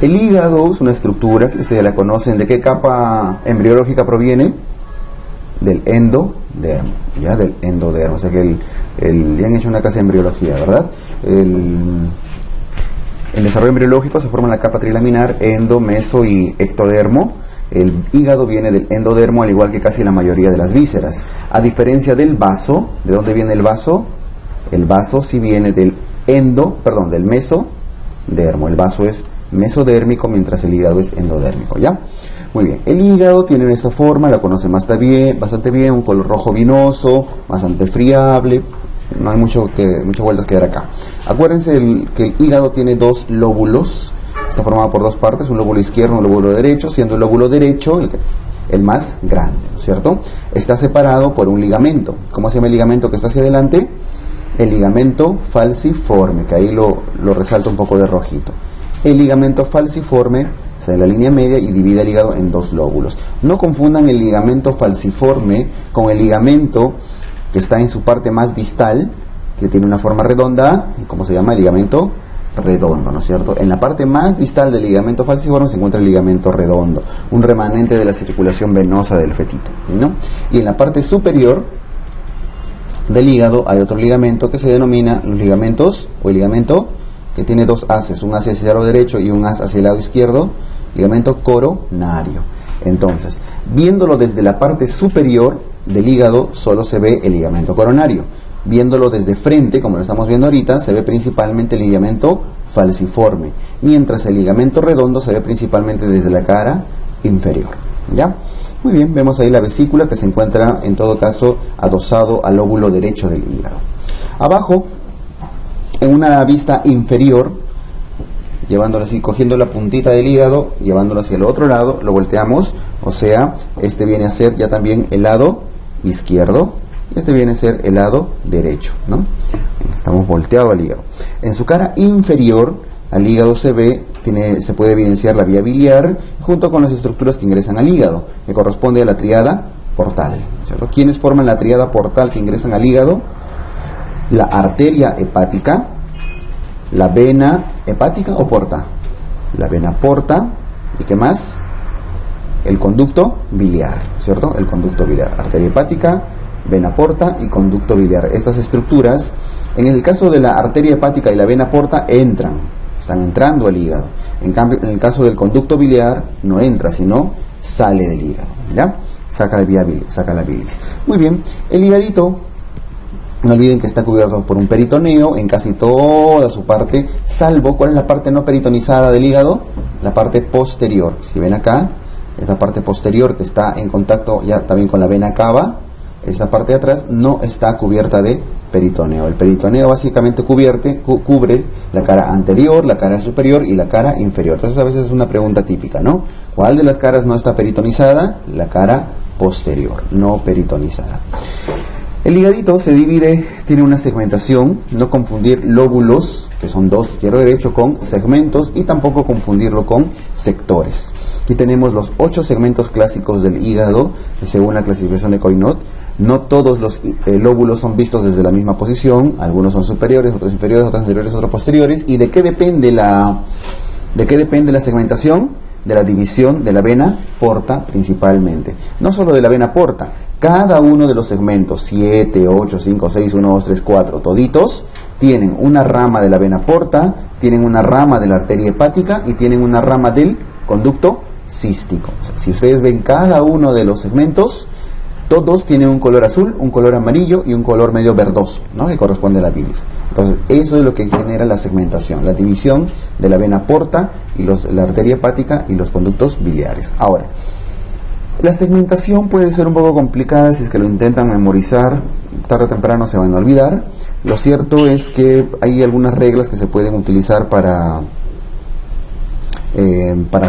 El hígado es una estructura que ustedes la conocen. ¿De qué capa embriológica proviene? Del endodermo, ¿ya? Del endodermo. O sea que ya han hecho una clase de embriología, ¿verdad? El desarrollo embriológico se forma en la capa trilaminar, endo, meso y ectodermo. El hígado viene del endodermo, al igual que casi la mayoría de las vísceras. A diferencia del vaso, ¿de dónde viene el vaso? El vaso sí viene del mesodermo. El vaso es mesodérmico, mientras el hígado es endodérmico, ¿ya? Muy bien, el hígado tiene esta forma, la conocen bastante bien, un color rojo vinoso, bastante friable, no hay muchas vueltas que dar acá. Acuérdense que el hígado tiene dos lóbulos, está formado por dos partes, un lóbulo izquierdo y un lóbulo derecho, siendo el lóbulo derecho el más grande, ¿no es cierto? Está separado por un ligamento. ¿Cómo se llama el ligamento que está hacia adelante? El ligamento falciforme, que ahí lo resalta un poco de rojito. El ligamento falciforme está en la línea media y divide el hígado en dos lóbulos. No confundan el ligamento falciforme con el ligamento que está en su parte más distal, que tiene una forma redonda, y ¿cómo se llama? El ligamento redondo, ¿no es cierto? En la parte más distal del ligamento falciforme se encuentra el ligamento redondo, un remanente de la circulación venosa del fetito, ¿no? Y en la parte superior del hígado hay otro ligamento que se denomina los ligamentos, o el ligamento que tiene dos haces, un haz hacia el lado derecho y un haz hacia el lado izquierdo, ligamento coronario. Entonces, viéndolo desde la parte superior del hígado, solo se ve el ligamento coronario. Viéndolo desde frente, como lo estamos viendo ahorita, se ve principalmente el ligamento falciforme, mientras el ligamento redondo se ve principalmente desde la cara inferior, ¿ya? Muy bien, vemos ahí la vesícula que se encuentra en todo caso adosado al lóbulo derecho del hígado. Abajo, en una vista inferior, llevándolo así, cogiendo la puntita del hígado, llevándolo hacia el otro lado, lo volteamos, o sea, este viene a ser ya también el lado izquierdo, y este viene a ser el lado derecho, ¿no? Estamos volteados al hígado. En su cara inferior, al hígado se puede evidenciar la vía biliar, junto con las estructuras que ingresan al hígado, que corresponde a la tríada portal, ¿cierto? ¿Quiénes forman la tríada portal que ingresan al hígado? La arteria hepática, la vena hepática o porta, la vena porta, ¿y qué más? El conducto biliar, ¿cierto? El conducto biliar, arteria hepática, vena porta y conducto biliar. Estas estructuras, en el caso de la arteria hepática y la vena porta, están entrando al hígado. En cambio, en el caso del conducto biliar, no entra, sino sale del hígado, ¿ya? Saca la bilis. Muy bien, el hígadito, no olviden que está cubierto por un peritoneo en casi toda su parte, salvo, ¿cuál es la parte no peritonizada del hígado? La parte posterior. Si ven acá, es la parte posterior que está en contacto ya también con la vena cava. Esta parte de atrás no está cubierta de peritoneo. El peritoneo básicamente cubre la cara anterior, la cara superior y la cara inferior. Entonces a veces es una pregunta típica, ¿no? ¿Cuál de las caras no está peritonizada? La cara posterior, no peritonizada. El hígadito se divide, tiene una segmentación, no confundir lóbulos, que son dos, izquierdo y derecho, con segmentos, y tampoco confundirlo con sectores. Aquí tenemos los 8 segmentos clásicos del hígado, según la clasificación de Coinot. No todos los lóbulos son vistos desde la misma posición, algunos son superiores, otros inferiores, otros anteriores, otros posteriores. ¿Y de qué depende la segmentación? De la división de la vena porta principalmente. No solo de la vena porta, cada uno de los segmentos, 7, 8, 5, 6, 1, 2, 3, 4, toditos, tienen una rama de la vena porta, tienen una rama de la arteria hepática y tienen una rama del conducto cístico. O sea, si ustedes ven cada uno de los segmentos, todos tienen un color azul, un color amarillo y un color medio verdoso, ¿no? Que corresponde a la bilis. Entonces, eso es lo que genera la segmentación, la división de la vena porta y la arteria hepática y los conductos biliares. Ahora, la segmentación puede ser un poco complicada si es que lo intentan memorizar, tarde o temprano se van a olvidar. Lo cierto es que hay algunas reglas que se pueden utilizar para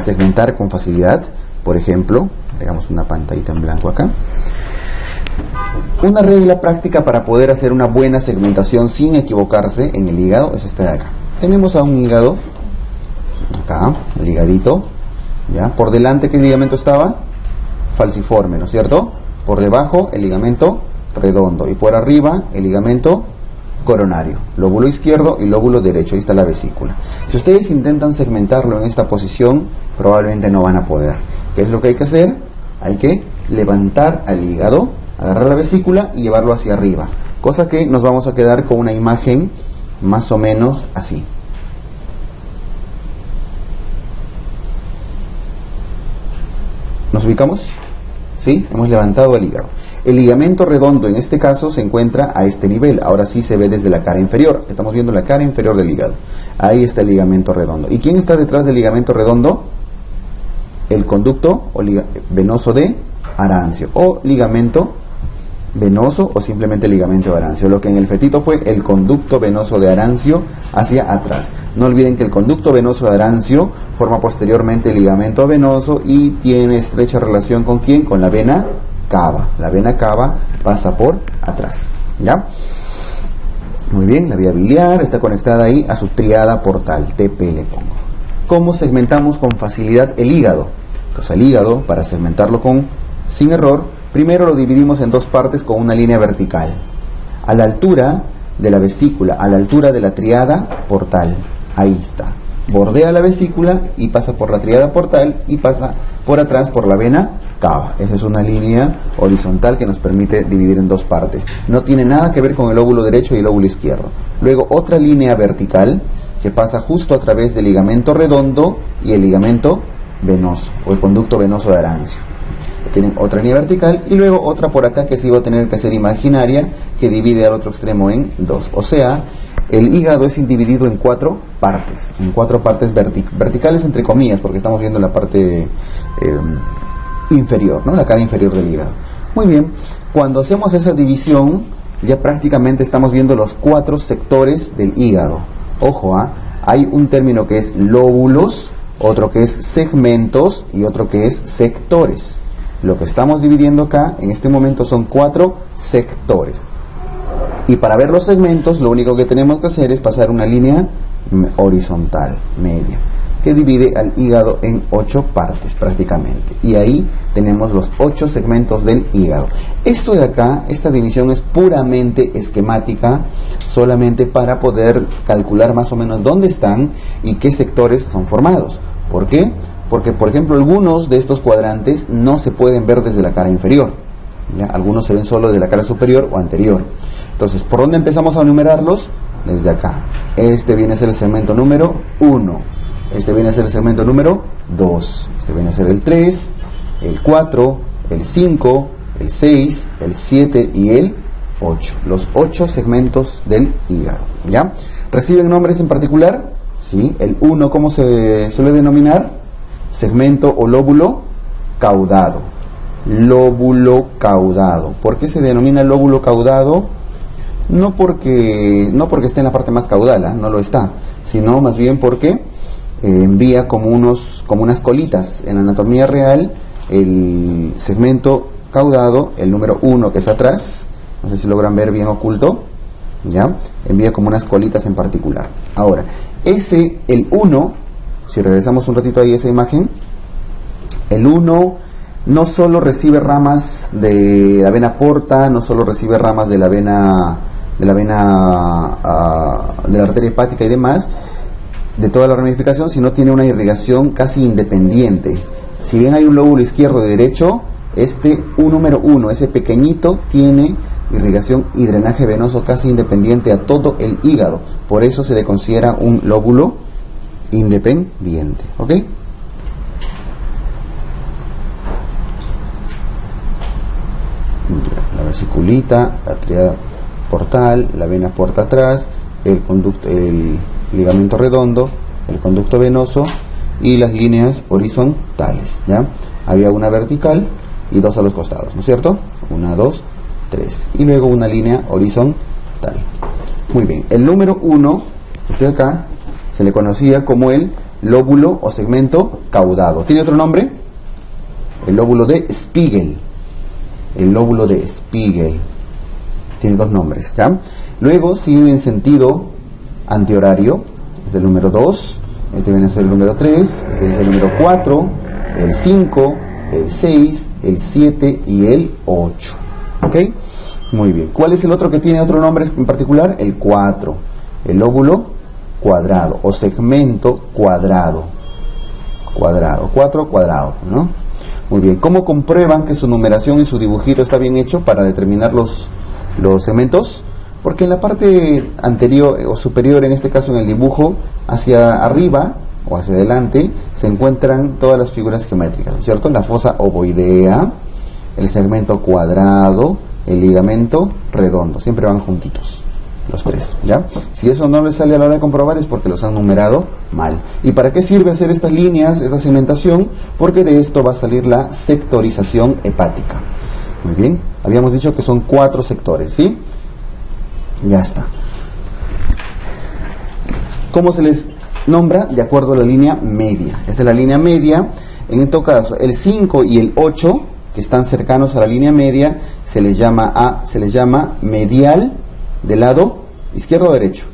segmentar con facilidad. Por ejemplo, hagamos una pantallita en blanco acá. Una regla práctica para poder hacer una buena segmentación sin equivocarse en el hígado es esta de acá. Tenemos a un hígado, acá, el hígadito, ¿ya? Por delante, ¿qué ligamento estaba? Falciforme, ¿no es cierto? Por debajo, el ligamento redondo. Y por arriba, el ligamento coronario, lóbulo izquierdo y lóbulo derecho. Ahí está la vesícula. Si ustedes intentan segmentarlo en esta posición, probablemente no van a poder. ¿Qué es lo que hay que hacer? Hay que levantar al hígado, agarrar la vesícula y llevarlo hacia arriba, cosa que nos vamos a quedar con una imagen más o menos así. ¿Nos ubicamos? ¿Sí? Hemos levantado el hígado. El ligamento redondo en este caso se encuentra a este nivel. Ahora sí se ve desde la cara inferior. Estamos viendo la cara inferior del hígado. Ahí está el ligamento redondo. ¿Y quién está detrás del ligamento redondo? El conducto venoso de Arancio, o ligamento venoso, o simplemente ligamento de Arancio. Lo que en el fetito fue el conducto venoso de Arancio hacia atrás. No olviden que el conducto venoso de Arancio forma posteriormente el ligamento venoso y tiene estrecha relación ¿con quién? Con la vena cava. La vena cava pasa por atrás, ¿ya? Muy bien, la vía biliar está conectada ahí a su tríada portal, TP le pongo. ¿Cómo segmentamos con facilidad el hígado? Pues el hígado, para segmentarlo sin error, primero lo dividimos en dos partes con una línea vertical. A la altura de la vesícula, a la altura de la tríada portal. Ahí está. Bordea la vesícula y pasa por la tríada portal y pasa por atrás por la vena cava. Esa es una línea horizontal que nos permite dividir en dos partes. No tiene nada que ver con el lóbulo derecho y el lóbulo izquierdo. Luego otra línea vertical que pasa justo a través del ligamento redondo y el ligamento venoso, o el conducto venoso de Arancio. Tienen otra línea vertical y luego otra por acá que sí va a tener que ser imaginaria, que divide al otro extremo en dos. O sea, el hígado es dividido en cuatro partes verticales entre comillas, porque estamos viendo la parte inferior, ¿no? La cara inferior del hígado. Muy bien, cuando hacemos esa división, ya prácticamente estamos viendo los cuatro sectores del hígado. Ojo, hay un término que es lóbulos, otro que es segmentos y otro que es sectores. Lo que estamos dividiendo acá en este momento son cuatro sectores. Y para ver los segmentos, lo único que tenemos que hacer es pasar una línea horizontal, media, que divide al hígado en 8 partes prácticamente. Y ahí tenemos los 8 segmentos del hígado. Esto de acá, esta división es puramente esquemática, solamente para poder calcular más o menos dónde están y qué sectores son formados. ¿Por qué? Porque, por ejemplo, algunos de estos cuadrantes no se pueden ver desde la cara inferior, ¿ya? Algunos se ven solo de la cara superior o anterior. Entonces, ¿por dónde empezamos a enumerarlos? Desde acá. Este viene a ser el segmento número 1. Este viene a ser el segmento número 2. Este viene a ser el 3, el 4, el 5, el 6, el 7 y el 8. Los 8 segmentos del hígado, ¿ya? ¿Reciben nombres en particular? Sí. El 1, ¿cómo se suele denominar? Segmento o lóbulo caudado. Lóbulo caudado. ¿Por qué se denomina lóbulo caudado? No porque esté en la parte más caudal, no lo está, sino más bien porque envía como unas colitas. En la anatomía real, el segmento caudado, el número 1 que está atrás, no sé si logran ver bien oculto, ¿ya? Envía como unas colitas en particular. Ahora, el 1, si regresamos un ratito ahí a esa imagen, el 1 no solo recibe ramas de la vena porta, no solo recibe ramas de la arteria hepática y demás, de toda la ramificación, sino tiene una irrigación casi independiente. Si bien hay un lóbulo izquierdo y derecho, número 1, ese pequeñito, tiene irrigación y drenaje venoso casi independiente a todo el hígado. Por eso se le considera un lóbulo independiente, ¿ok? La vesiculita, la tríada portal, la vena porta atrás, el ligamento redondo, el conducto venoso y las líneas horizontales, ¿ya? Había una vertical y 2 a los costados, ¿no es cierto? 1, 2, 3 y luego una línea horizontal. Muy bien, el número 1, este de acá, se le conocía como el lóbulo o segmento caudado. ¿Tiene otro nombre? El lóbulo de Spiegel. El lóbulo de Spiegel. Tiene 2 nombres, ¿ya? Luego sigue en sentido antihorario. Es el número 2. Este viene a ser el número 3. Este es el número 4. El 5. El 6. El 7 y el 8. ¿Ok? Muy bien. ¿Cuál es el otro que tiene otro nombre en particular? El 4. El lóbulo cuadrado o segmento cuadrado. 4 cuadrado, ¿no? Muy bien. ¿Cómo comprueban que su numeración y su dibujito está bien hecho para determinar los segmentos? Porque en la parte anterior o superior, en este caso en el dibujo, hacia arriba o hacia adelante, se encuentran todas las figuras geométricas, ¿no es cierto? La fosa ovoidea, el segmento cuadrado, el ligamento redondo, siempre van juntitos, los tres, ¿ya? Si eso no les sale a la hora de comprobar es porque los han numerado mal. ¿Y para qué sirve hacer estas líneas, esta segmentación? Porque de esto va a salir la sectorización hepática. Muy bien, habíamos dicho que son 4 sectores, ¿sí? Ya está. ¿Cómo se les nombra? De acuerdo a la línea media. Esta es la línea media. En todo caso, el 5 y el 8, que están cercanos a la línea media, se les llama medial del lado izquierdo o derecho.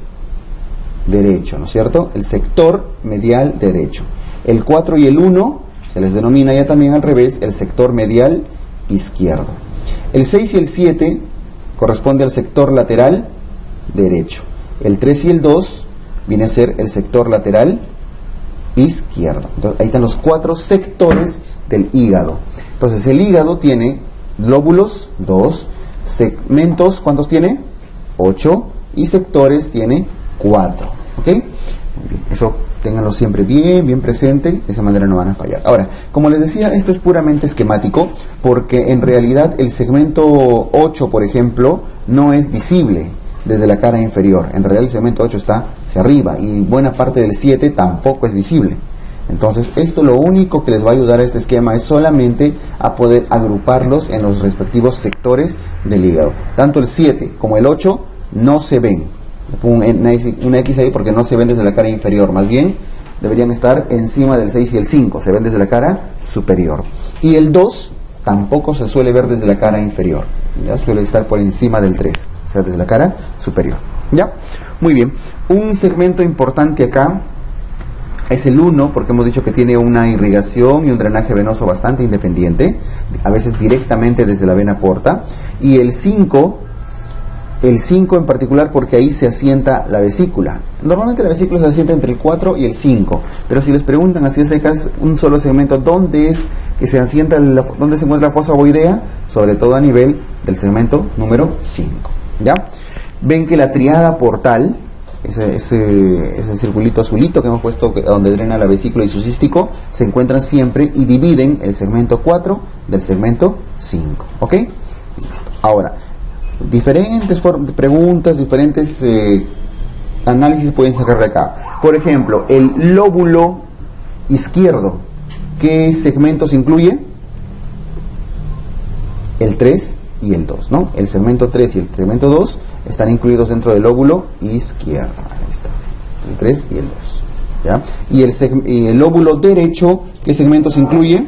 Derecho, ¿no es cierto? El sector medial derecho. El 4 y el 1 se les denomina ya también al revés, el sector medial izquierdo. El 6 y el 7 corresponde al sector lateral derecho. El 3 y el 2 viene a ser el sector lateral izquierdo. Entonces, ahí están los 4 sectores del hígado. Entonces el hígado tiene lóbulos, 2, segmentos, ¿cuántos tiene? 8, y sectores tiene 4. ¿Ok? Muy bien. Eso ténganlo siempre bien presente, de esa manera no van a fallar. Ahora, como les decía, esto es puramente esquemático, porque en realidad el segmento 8, por ejemplo, no es visible desde la cara inferior. En realidad el segmento 8 está hacia arriba, y buena parte del 7 tampoco es visible. Entonces, esto lo único que les va a ayudar a este esquema es solamente a poder agruparlos en los respectivos sectores del hígado. Tanto el 7 como el 8 no se ven. Una X ahí porque no se ven desde la cara inferior, más bien deberían estar encima del 6 y el 5, se ven desde la cara superior. Y el 2 tampoco se suele ver desde la cara inferior, ya suele estar por encima del 3, o sea, desde la cara superior. ¿Ya? Muy bien. Un segmento importante acá es el 1, porque hemos dicho que tiene una irrigación y un drenaje venoso bastante independiente, a veces directamente desde la vena porta. Y el 5 en particular porque ahí se asienta la vesícula. Normalmente la vesícula se asienta entre el 4 y el 5, pero si les preguntan así a secas un solo segmento, ¿dónde es que se asienta, dónde se encuentra la fosa ovoidea? Sobre todo a nivel del segmento número 5. ¿Ya? Ven que la triada portal, ese circulito azulito que hemos puesto donde drena la vesícula y su cístico, se encuentran siempre y dividen el segmento 4 del segmento 5. ¿Ok? Listo. Ahora, diferentes preguntas, diferentes análisis pueden sacar de acá. Por ejemplo, el lóbulo izquierdo, ¿qué segmentos incluye? El 3 y el 2, ¿no? El segmento 3 y el segmento 2 están incluidos dentro del lóbulo izquierdo. Ahí está. El 3 y el 2. ¿Ya? Y el lóbulo derecho, ¿qué segmentos incluye?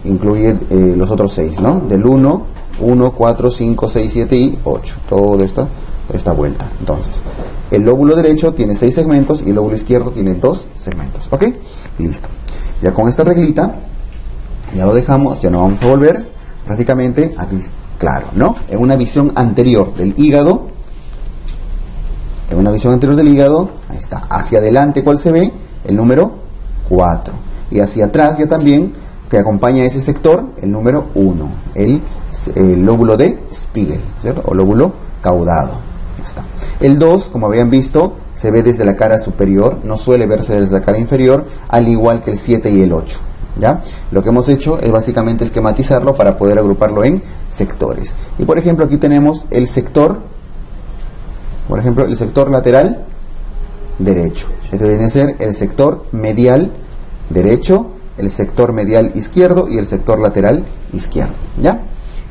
Incluye los otros 6, ¿no? Del 1, 4, 5, 6, 7 y 8. Toda esta vuelta. Entonces, el lóbulo derecho tiene 6 segmentos y el lóbulo izquierdo tiene 2 segmentos. ¿Ok? Listo. Ya con esta reglita, ya lo dejamos, ya no vamos a volver. Prácticamente aquí, claro, ¿no? En una visión anterior del hígado, ahí está, hacia adelante, ¿cuál se ve? El número 4. Y hacia atrás ya también, que acompaña a ese sector, el número 1, el lóbulo de Spiegel, ¿cierto? O lóbulo caudado. Ahí está. El 2, como habían visto, se ve desde la cara superior, no suele verse desde la cara inferior, al igual que el 7 y el 8. ¿Ya? Lo que hemos hecho es básicamente esquematizarlo para poder agruparlo en sectores. Y por ejemplo aquí tenemos el sector, lateral derecho. Este viene a ser el sector medial derecho, el sector medial izquierdo y el sector lateral izquierdo. ¿Ya?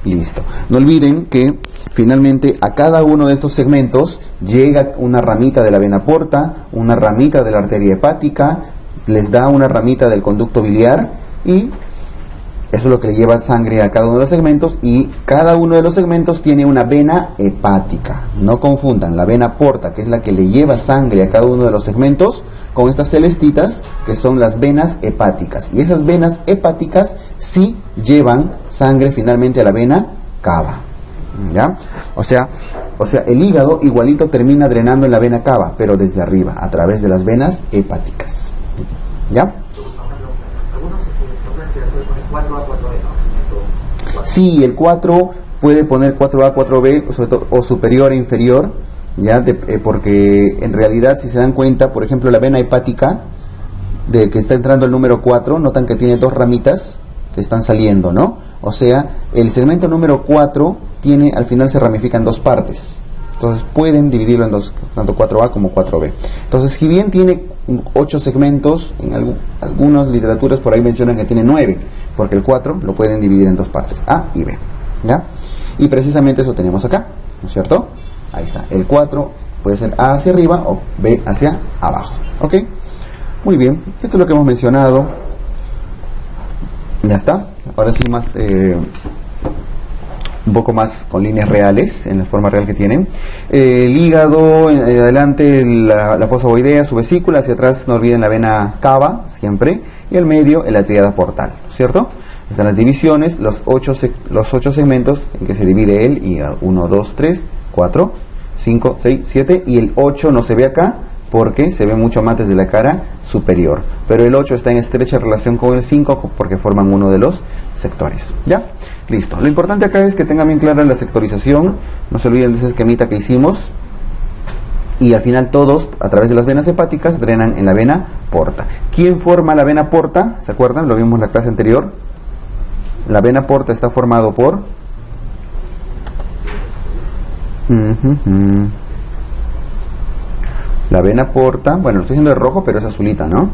Listo. No olviden que finalmente a cada uno de estos segmentos llega una ramita de la vena porta, una ramita de la arteria hepática, les da una ramita del conducto biliar y eso es lo que le lleva sangre a cada uno de los segmentos, y cada uno de los segmentos tiene una vena hepática. No confundan la vena porta, que es la que le lleva sangre a cada uno de los segmentos, con estas celestitas que son las venas hepáticas, y esas venas hepáticas sí llevan sangre finalmente a la vena cava. ¿Ya? O sea, el hígado igualito termina drenando en la vena cava, pero desde arriba, a través de las venas hepáticas. ¿Ya? Sí, el 4 puede poner 4A, 4B, sobre todo, o superior e inferior, ¿ya? Porque en realidad, si se dan cuenta, por ejemplo, la vena hepática, de que está entrando el número 4, notan que tiene dos ramitas que están saliendo, ¿no? O sea, el segmento número 4 tiene, al final se ramifica en dos partes. Entonces pueden dividirlo en dos, tanto 4A como 4B. Entonces, si bien tiene 8 segmentos, en algunas literaturas por ahí mencionan que tiene 9, porque el 4 lo pueden dividir en dos partes, A y B, ¿ya? Y precisamente eso tenemos acá, ¿no es cierto? Ahí está, el 4 puede ser A hacia arriba o B hacia abajo, ¿ok? Muy bien, esto es lo que hemos mencionado. Ya está, ahora sí más... un poco más con líneas reales, en la forma real que tienen. El hígado, adelante la fosa ovoidea, su vesícula, hacia atrás no olviden la vena cava, siempre, y el medio, la tríada portal, ¿cierto? Están las divisiones, los ocho segmentos en que se divide el hígado. 1, 2, 3, 4, 5, 6, 7, y el 8 no se ve acá, porque se ve mucho más desde la cara superior. Pero el 8 está en estrecha relación con el 5, porque forman uno de los sectores, ¿ya? Listo. Lo importante acá es que tengan bien clara la sectorización. No se olviden de ese esquemita que hicimos. Y al final todos, a través de las venas hepáticas, drenan en la vena porta. ¿Quién forma la vena porta? ¿Se acuerdan? Lo vimos en la clase anterior. La vena porta está formado por... La vena porta, bueno, lo estoy haciendo de rojo, pero es azulita, ¿no?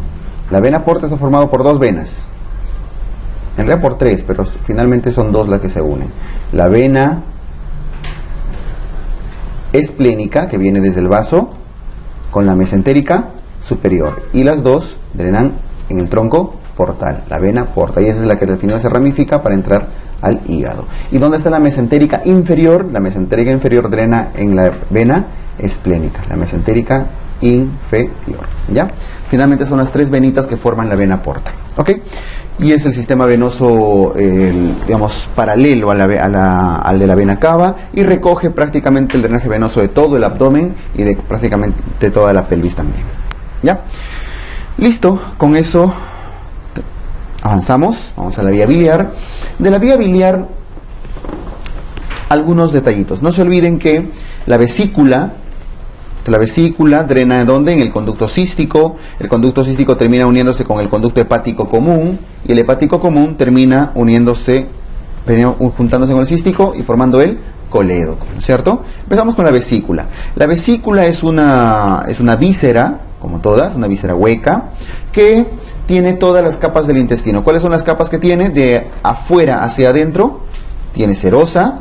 La vena porta está formado por dos venas. En realidad por tres, pero finalmente son dos las que se unen. La vena esplénica, que viene desde el vaso, con la mesentérica superior. Y las dos drenan en el tronco portal, la vena porta. Y esa es la que al final se ramifica para entrar al hígado. ¿Y dónde está la mesentérica inferior? La mesentérica inferior drena en la vena esplénica, la mesentérica inferior, ¿ya? Finalmente son las tres venitas que forman la vena porta, ¿ok? Y es el sistema venoso, digamos, paralelo al de la vena cava, y recoge prácticamente el drenaje venoso de todo el abdomen y de prácticamente toda la pelvis también, ¿ya? Listo, con eso avanzamos, vamos a la vía biliar. De la vía biliar, algunos detallitos. No se olviden que la vesícula drena ¿dónde? En el conducto cístico. El conducto cístico termina uniéndose con el conducto hepático común, y el hepático común termina juntándose con el cístico y formando el colédoco, ¿cierto? Empezamos con la vesícula. La vesícula es una víscera, como todas, una víscera hueca, que tiene todas las capas del intestino. ¿Cuáles son las capas que tiene? De afuera hacia adentro, tiene serosa,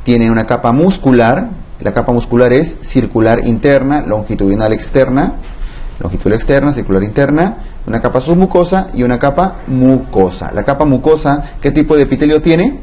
tiene una capa muscular. La capa muscular es circular interna, longitudinal externa, circular interna, una capa submucosa y una capa mucosa. La capa mucosa, ¿qué tipo de epitelio tiene?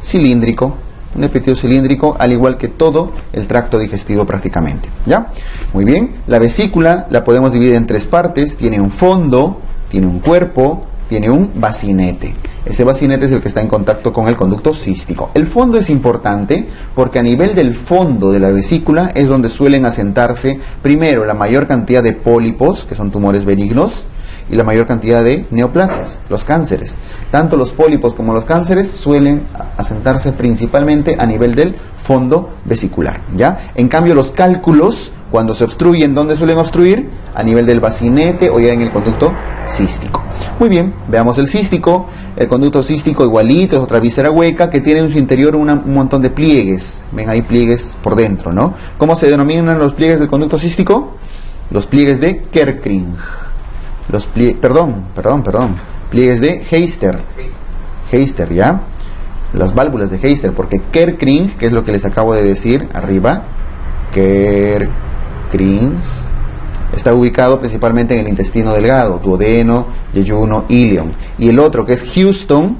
Cilíndrico, un epitelio cilíndrico, al igual que todo el tracto digestivo prácticamente, ¿ya? Muy bien, la vesícula la podemos dividir en tres partes. Tiene un fondo, tiene un cuerpo, tiene un bacinete. Ese bacinete es el que está en contacto con el conducto cístico. El fondo es importante porque a nivel del fondo de la vesícula es donde suelen asentarse primero la mayor cantidad de pólipos, que son tumores benignos, y la mayor cantidad de neoplasias, los cánceres. Tanto los pólipos como los cánceres suelen asentarse principalmente a nivel del fondo vesicular, ¿ya? En cambio, los cálculos, cuando se obstruyen, ¿dónde suelen obstruir? A nivel del bacinete o ya en el conducto cístico. Muy bien, veamos el cístico. El conducto cístico igualito, es otra víscera hueca que tiene en su interior un montón de pliegues. Ven ahí pliegues por dentro, ¿no? ¿Cómo se denominan los pliegues del conducto cístico? Los pliegues de Kerkring. Pliegues de Heister. Heister, ¿ya? Las válvulas de Heister, porque Kerkring, que es lo que les acabo de decir arriba, Kerkring, está ubicado principalmente en el intestino delgado, duodeno, yeyuno, ilion. Y el otro, que es Houston,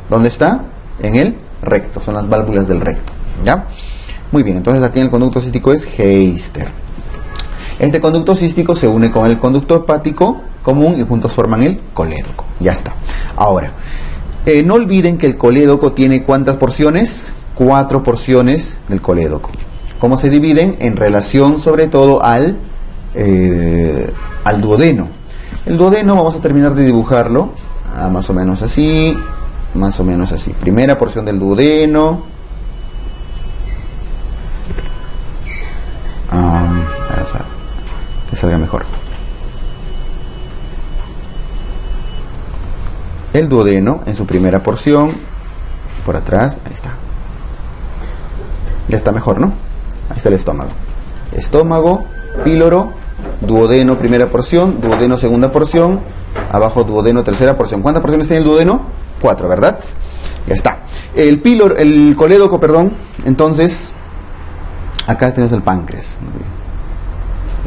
¿dónde está? En el recto, son las válvulas del recto, ¿ya? Muy bien, entonces aquí en el conducto cístico es Heister. Este conducto cístico se une con el conducto hepático común y juntos forman el colédoco. Ya está. Ahora, no olviden que el colédoco tiene ¿cuántas porciones? 4 porciones del colédoco. ¿Cómo se dividen? En relación sobre todo al duodeno. El duodeno vamos a terminar de dibujarlo, más o menos así, más o menos así. Primera porción del duodeno. Que salga mejor. El duodeno en su primera porción, por atrás, ahí está. Ya está mejor, ¿no? Ahí está el estómago. Estómago, píloro, duodeno primera porción, duodeno segunda porción, abajo duodeno tercera porción. ¿Cuántas porciones tiene el duodeno? 4, ¿verdad? Ya está. El colédoco, perdón, entonces, acá tenemos el páncreas.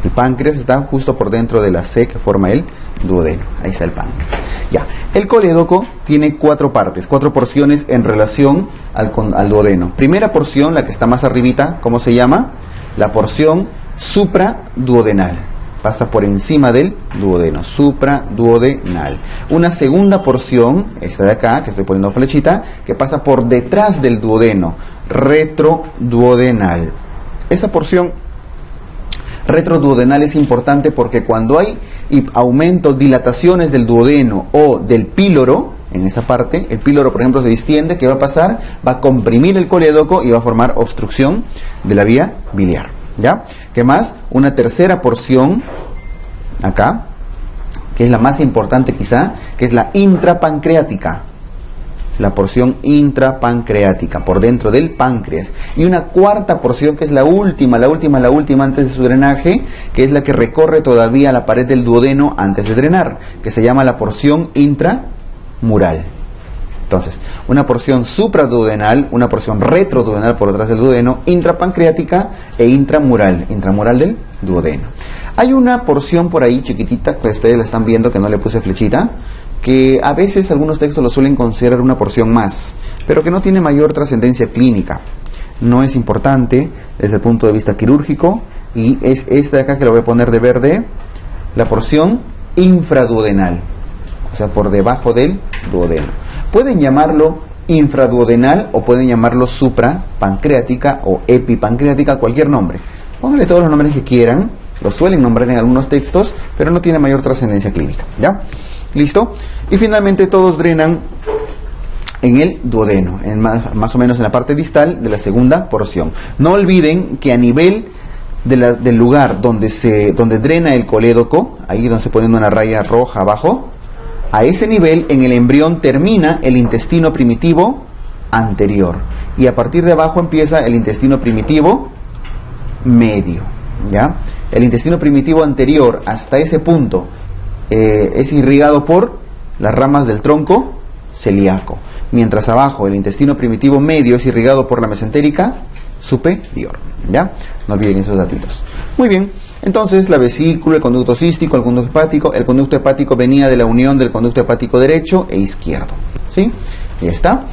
El páncreas está justo por dentro de la C que forma el duodeno. Ahí está el páncreas. Ya. El colédoco tiene 4 partes, 4 porciones en relación al duodeno. Primera porción, la que está más arribita, ¿cómo se llama? La porción supraduodenal. Pasa por encima del duodeno, supraduodenal. Una segunda porción, esta de acá, que estoy poniendo flechita, que pasa por detrás del duodeno, retroduodenal. Esa porción retroduodenal es importante porque cuando hay aumentos, dilataciones del duodeno o del píloro, en esa parte, el píloro por ejemplo se distiende, ¿qué va a pasar? Va a comprimir el colédoco y va a formar obstrucción de la vía biliar, ¿ya? ¿Qué más? Una tercera porción, acá, que es la más importante quizá, que es la intrapancreática. La porción intrapancreática, por dentro del páncreas. Y una cuarta porción que es la última antes de su drenaje, que es la que recorre todavía la pared del duodeno antes de drenar, que se llama la porción intramural. Entonces, una porción supraduodenal, una porción retroduodenal por detrás del duodeno, intrapancreática e intramural del duodeno. Hay una porción por ahí chiquitita, que ustedes la están viendo, que no le puse flechita, que a veces algunos textos lo suelen considerar una porción más, pero que no tiene mayor trascendencia clínica. No es importante desde el punto de vista quirúrgico, y es esta de acá que lo voy a poner de verde, la porción infraduodenal, o sea, por debajo del duodeno. Pueden llamarlo infraduodenal o pueden llamarlo suprapancreática o epipancreática, cualquier nombre. Pónganle todos los nombres que quieran, lo suelen nombrar en algunos textos, pero no tiene mayor trascendencia clínica, ¿ya? ¿Listo? Y finalmente todos drenan en el duodeno, más o menos en la parte distal de la segunda porción. No olviden que a nivel del lugar donde drena el colédoco, ahí donde se pone una raya roja abajo, a ese nivel en el embrión termina el intestino primitivo anterior. Y a partir de abajo empieza el intestino primitivo medio, ¿ya? El intestino primitivo anterior hasta ese punto es irrigado por las ramas del tronco celíaco, mientras abajo el intestino primitivo medio es irrigado por la mesentérica superior, ¿ya? No olviden esos datitos. Muy bien, entonces la vesícula, el conducto cístico, el conducto hepático venía de la unión del conducto hepático derecho e izquierdo, ¿sí? Ya está.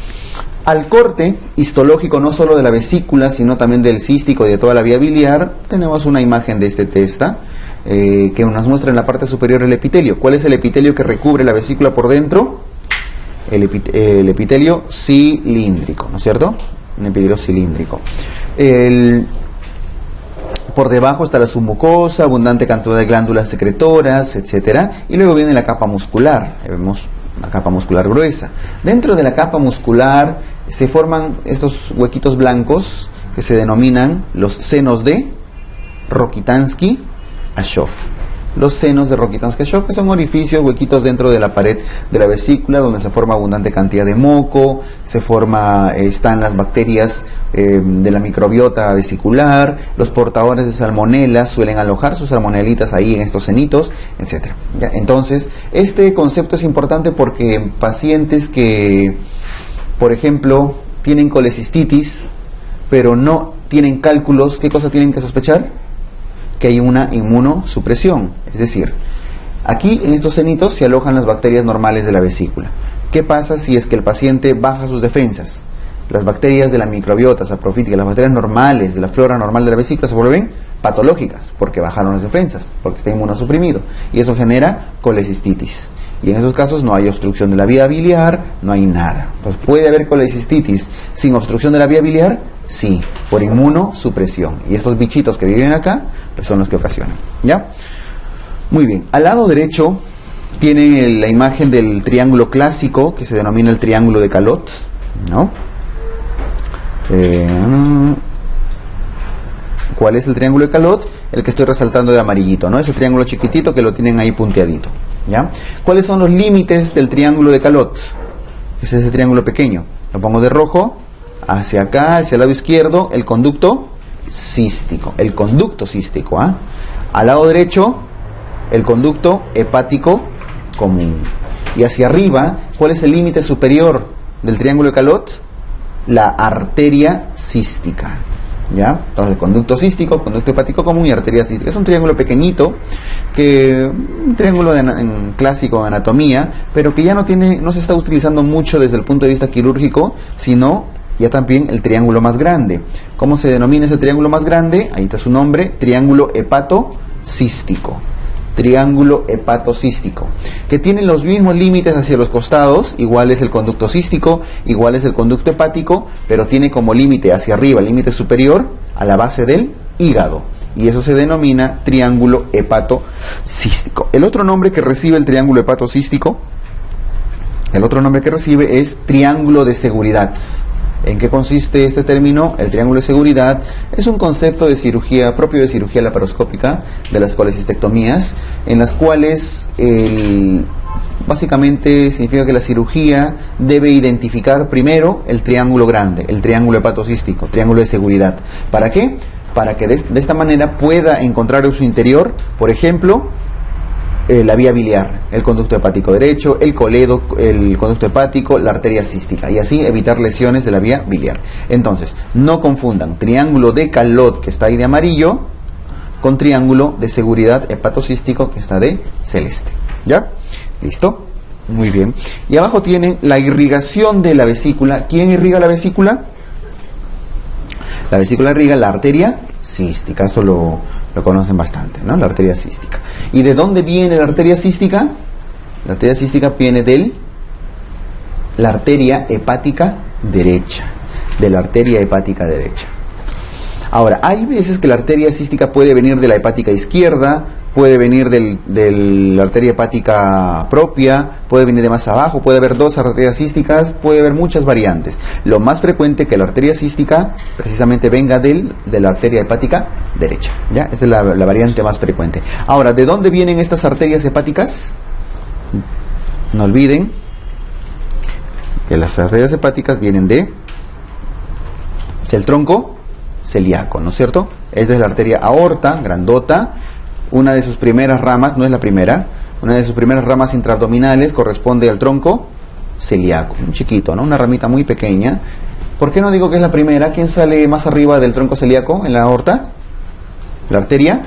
Al corte histológico no solo de la vesícula, sino también del cístico y de toda la vía biliar, tenemos una imagen de este testa que nos muestra en la parte superior el epitelio. ¿Cuál es el epitelio que recubre la vesícula por dentro? El epitelio cilíndrico, ¿no es cierto? Un epitelio cilíndrico. Por debajo está la submucosa, abundante cantidad de glándulas secretoras, etcétera, y luego viene la capa muscular. Vemos la capa muscular gruesa. Dentro de la capa muscular se forman estos huequitos blancos que se denominan los senos de Rokitansky-Ashoff. Los senos de Rokitansky-Ashoff, que son orificios, huequitos dentro de la pared de la vesícula, donde se forma abundante cantidad de moco, están las bacterias de la microbiota vesicular, los portadores de salmonela suelen alojar sus salmonelitas ahí en estos senitos, etc. ¿Ya? Entonces, este concepto es importante porque pacientes que, por ejemplo, tienen colecistitis, pero no tienen cálculos, ¿qué cosa tienen que sospechar? Que hay una inmunosupresión, es decir, aquí en estos senitos se alojan las bacterias normales de la vesícula. ¿Qué pasa si es que el paciente baja sus defensas? Las bacterias de la microbiota saprofítica, las bacterias normales de la flora normal de la vesícula se vuelven patológicas porque bajaron las defensas, porque está inmunosuprimido, y eso genera colecistitis. Y en esos casos no hay obstrucción de la vía biliar, no hay nada. Entonces, ¿puede haber colecistitis sin obstrucción de la vía biliar? Sí, por inmunosupresión. Y estos bichitos que viven acá pues son los que ocasionan. ¿Ya? Muy bien. Al lado derecho tienen la imagen del triángulo clásico, que se denomina el triángulo de Calot, ¿no? ¿Cuál es el triángulo de Calot? El que estoy resaltando de amarillito, ¿no? Ese triángulo chiquitito que lo tienen ahí punteadito, ¿ya? ¿Cuáles son los límites del triángulo de Calot? Es ese triángulo pequeño. Lo pongo de rojo, hacia acá, hacia el lado izquierdo, el conducto cístico. El conducto cístico, ¿ah? Al lado derecho, el conducto hepático común. Y hacia arriba, ¿cuál es el límite superior del triángulo de Calot? La arteria cística. ¿Ya? Entonces, conducto cístico, conducto hepático común y arteria cística. Es un triángulo pequeñito, un triángulo clásico de anatomía, pero que ya no se está utilizando mucho desde el punto de vista quirúrgico, sino ya también el triángulo más grande. ¿Cómo se denomina ese triángulo más grande? Ahí está su nombre, triángulo hepatocístico. Triángulo hepatocístico, que tiene los mismos límites hacia los costados, igual es el conducto cístico, igual es el conducto hepático, pero tiene como límite hacia arriba, el límite superior, a la base del hígado, y eso se denomina triángulo hepatocístico. El otro nombre que recibe el triángulo hepatocístico, es triángulo de seguridad. ¿En qué consiste este término? El triángulo de seguridad es un concepto de cirugía, propio de cirugía laparoscópica, de las colecistectomías, en las cuales básicamente significa que la cirugía debe identificar primero el triángulo grande, el triángulo hepatocístico, triángulo de seguridad. ¿Para qué? Para que de esta manera pueda encontrar en su interior, por ejemplo, la vía biliar, el conducto hepático derecho, el coledo, el conducto hepático, la arteria cística, y así evitar lesiones de la vía biliar. Entonces, no confundan triángulo de Calot, que está ahí de amarillo, con triángulo de seguridad hepatocístico, que está de celeste. ¿Ya? ¿Listo? Muy bien. Y abajo tienen la irrigación de la vesícula. ¿Quién irriga la vesícula? La vesícula irriga la arteria cística, eso lo conocen bastante, ¿no? La arteria cística. ¿Y de dónde viene la arteria cística? La arteria cística viene de la arteria hepática derecha, de la arteria hepática derecha. Ahora, hay veces que la arteria cística puede venir de la hepática izquierda, puede venir de la arteria hepática propia, puede venir de más abajo, puede haber dos arterias císticas, puede haber muchas variantes. Lo más frecuente es que la arteria cística precisamente venga de la arteria hepática derecha, ¿ya? Esa es la variante más frecuente. Ahora, ¿de dónde vienen estas arterias hepáticas? No olviden que las arterias hepáticas vienen del tronco celíaco, ¿no es cierto? Es de la arteria aorta, grandota. Una de sus primeras ramas, no es la primera, una de sus primeras ramas intraabdominales corresponde al tronco celíaco, un chiquito, ¿no? Una ramita muy pequeña. ¿Por qué no digo que es la primera? ¿Quién sale más arriba del tronco celíaco en la aorta? La arteria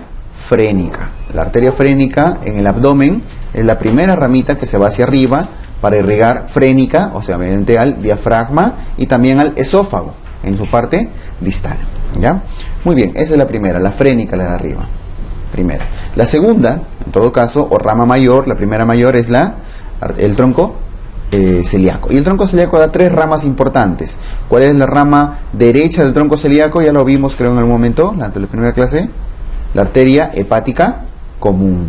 frénica. La arteria frénica en el abdomen es la primera ramita que se va hacia arriba para irrigar frénica, o sea, mediante al diafragma y también al esófago en su parte distal, ¿ya? Muy bien, esa es la primera, la frénica, la de arriba. Primera. La segunda, en todo caso, o rama mayor, la primera mayor es el tronco celíaco. Y el tronco celíaco da tres ramas importantes. ¿Cuál es la rama derecha del tronco celíaco? Ya lo vimos, creo, en algún momento, durante la primera clase. La arteria hepática común.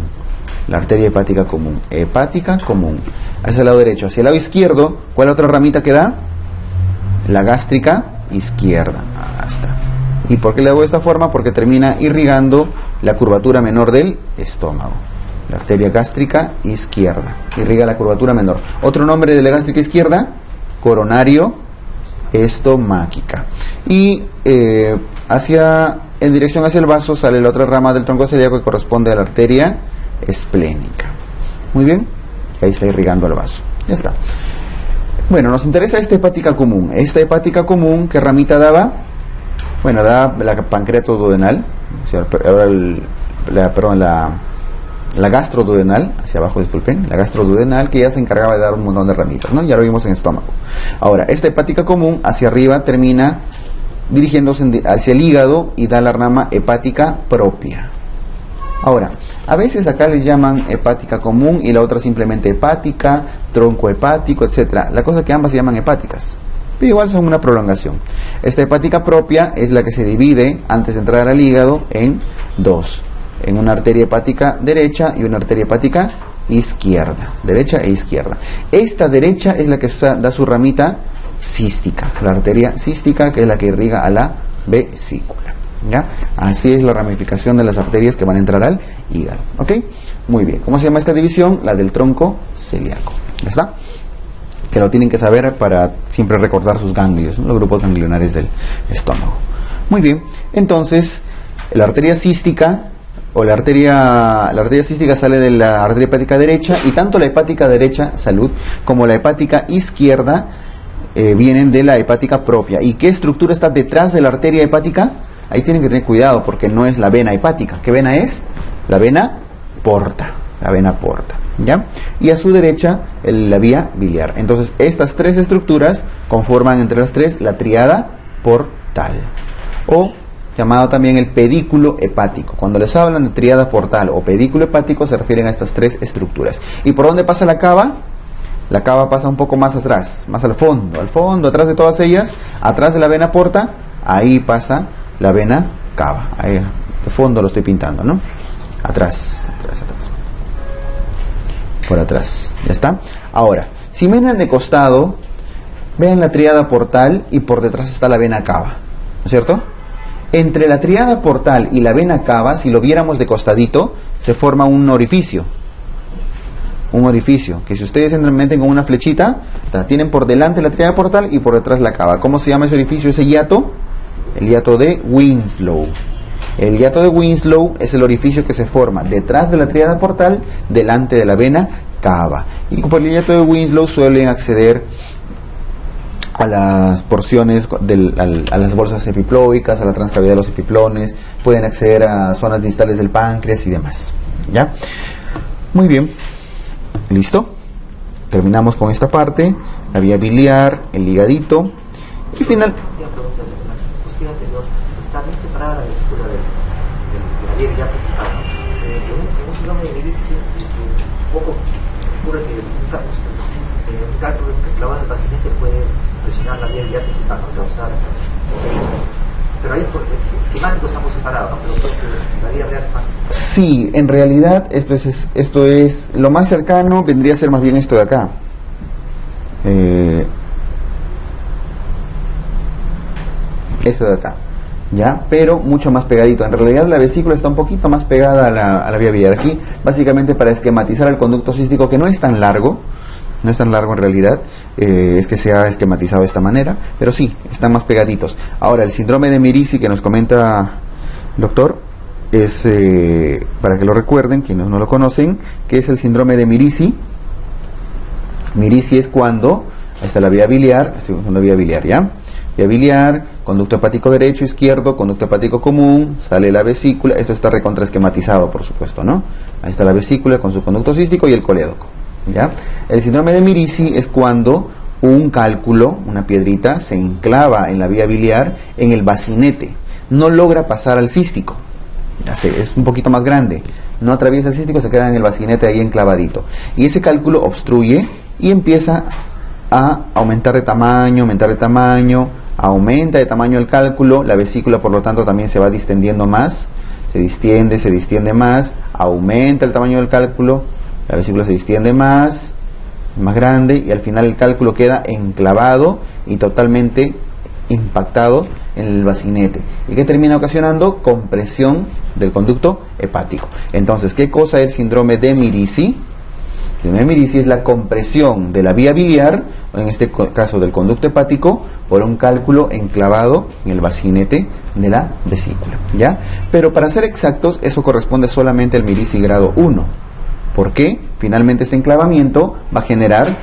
La arteria hepática común. Hepática común. Hacia el lado derecho. Hacia el lado izquierdo, ¿cuál es la otra ramita que da? La gástrica izquierda. Hasta. ¿Y por qué le hago de esta forma? Porque termina irrigando la curvatura menor del estómago. La arteria gástrica izquierda. Irriga la curvatura menor. Otro nombre de la gástrica izquierda, coronario estomáquica. Y en dirección hacia el vaso sale la otra rama del tronco celíaco que corresponde a la arteria esplénica. Muy bien. Ahí está irrigando el vaso. Ya está. Bueno, nos interesa esta hepática común. Esta hepática común, ¿qué ramita daba? Bueno, da la pancreatoduodenal, o sea, la gastroduodenal, hacia abajo, disculpen, la gastroduodenal, que ya se encargaba de dar un montón de ramitas, ¿no? Ya lo vimos en el estómago. Ahora, esta hepática común, hacia arriba, termina dirigiéndose hacia el hígado y da la rama hepática propia. Ahora, a veces acá les llaman hepática común y la otra simplemente hepática, tronco hepático, etcétera. La cosa es que ambas se llaman hepáticas, pero igual son una prolongación. Esta hepática propia es la que se divide antes de entrar al hígado en dos, en una arteria hepática derecha y una arteria hepática izquierda, derecha e izquierda. Esta derecha es la que da su ramita cística, la arteria cística, que es la que irriga a la vesícula. ¿Ya? Así es la ramificación de las arterias que van a entrar al hígado. ¿Ok? Muy bien. ¿Cómo se llama esta división? La del tronco celíaco. ¿Ya está? Que lo tienen que saber para siempre recordar sus ganglios, ¿no? Los grupos ganglionares del estómago. Muy bien. Entonces, la arteria cística la arteria cística sale de la arteria hepática derecha, y tanto la hepática derecha, salud, como la hepática izquierda vienen de la hepática propia. ¿Y qué estructura está detrás de la arteria hepática? Ahí tienen que tener cuidado porque no es la vena hepática. ¿Qué vena es? La vena porta. La vena porta. ¿Ya? Y a su derecha la vía biliar. Entonces estas tres estructuras conforman entre las tres la tríada portal, o llamado también el pedículo hepático. Cuando les hablan de tríada portal o pedículo hepático se refieren a estas tres estructuras. ¿Y por dónde pasa la cava? La cava pasa un poco más atrás, más al fondo, atrás de todas ellas, atrás de la vena porta, ahí pasa la vena cava. Ahí de fondo lo estoy pintando, ¿no? Atrás. Por atrás. ¿Ya está? Ahora, si miran de costado, vean la tríada portal y por detrás está la vena cava, ¿no es cierto? Entre la tríada portal y la vena cava, si lo viéramos de costadito, se forma un orificio. Un orificio, que si ustedes meten con una flechita, tienen por delante la tríada portal y por detrás la cava. ¿Cómo se llama ese orificio, ese hiato? El hiato de Winslow. El hiato de Winslow es el orificio que se forma detrás de la tríada portal, delante de la vena cava. Y por el hiato de Winslow suelen acceder a las porciones, a las bolsas epiploicas, a la transcavidad de los epiplones, pueden acceder a zonas distales del páncreas y demás. ¿Ya? Muy bien. ¿Listo? Terminamos con esta parte, la vía biliar, el hígadito, y final... Está bien separada la vesícula de la vía biliar principal, ¿no? En un síndrome de Mirici, poco ocurre que un cálculo clavado en el paciente puede presionar la vía biliar principal, ¿no? Causar Mirici. Pero ahí por esquemático estamos separados, ¿no? Pero la vía real es más... Sí, en realidad esto es lo más cercano, vendría a ser más bien esto de acá. Esto de acá, ¿ya? Pero mucho más pegadito. En realidad la vesícula está un poquito más pegada a la vía biliar. Aquí, básicamente para esquematizar el conducto cístico, que no es tan largo, en realidad, es que se ha esquematizado de esta manera, pero sí, están más pegaditos. Ahora, el síndrome de Mirici que nos comenta el doctor, es, para que lo recuerden, quienes no lo conocen, que es el síndrome de Mirici. Mirici es cuando, ahí está la vía biliar, estoy usando vía biliar, ¿ya? Vía biliar, conducto hepático derecho, izquierdo, conducto hepático común, sale la vesícula, esto está recontraesquematizado, por supuesto, ¿no? Ahí está la vesícula con su conducto cístico y el colédoco, ¿ya? El síndrome de Mirici es cuando un cálculo, una piedrita, se enclava en la vía biliar, en el bacinete, no logra pasar al cístico. Ya sé, es un poquito más grande, no atraviesa el cístico, se queda en el bacinete ahí enclavadito, y ese cálculo obstruye y empieza a aumentar de tamaño, aumenta de tamaño el cálculo, la vesícula por lo tanto también se va distendiendo más, se distiende más, aumenta el tamaño del cálculo, la vesícula se distiende más grande, y al final el cálculo queda enclavado y totalmente impactado en el bacinete, y que termina ocasionando compresión del conducto hepático. Entonces, ¿qué cosa es el síndrome de Mirici? El síndrome de Mirici es la compresión de la vía biliar, en este caso del conducto hepático, por un cálculo enclavado en el bacinete de la vesícula, ¿ya? Pero para ser exactos, eso corresponde solamente al Mirici grado 1. ¿Por qué? Finalmente este enclavamiento va a generar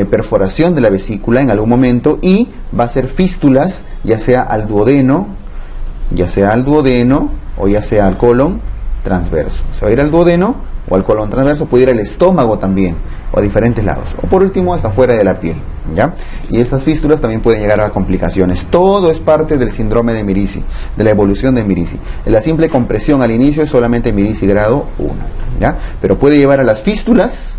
perforación de la vesícula en algún momento y va a hacer fístulas, ya sea al duodeno o ya sea al colon transverso. Se va a ir al duodeno o al colon transverso, puede ir al estómago también, o a diferentes lados, o por último hasta fuera de la piel, ¿ya? Y estas fístulas también pueden llegar a complicaciones. Todo es parte del síndrome de Mirici, de la evolución de Mirici. La simple compresión al inicio es solamente Mirici grado 1, ¿ya? Pero puede llevar a las fístulas,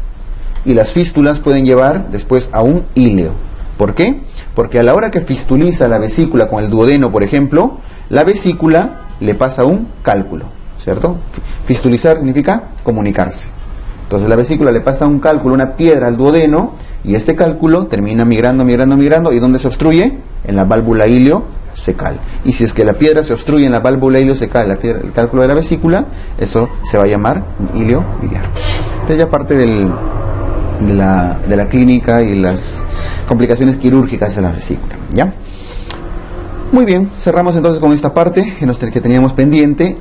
y las fístulas pueden llevar después a un híleo. ¿Por qué? Porque a la hora que fistuliza la vesícula con el duodeno, por ejemplo, la vesícula le pasa un cálculo, ¿cierto? Fistulizar significa comunicarse. Entonces la vesícula le pasa un cálculo, una piedra al duodeno, y este cálculo termina migrando, ¿y dónde se obstruye? En la válvula iliocecal. Y si es que la piedra se obstruye en la válvula iliocecal, el cálculo de la vesícula, eso se va a llamar ilio biliar. Entonces ya parte de la clínica y las complicaciones quirúrgicas de la vesícula, ¿ya? Muy bien, cerramos entonces con esta parte que teníamos pendiente.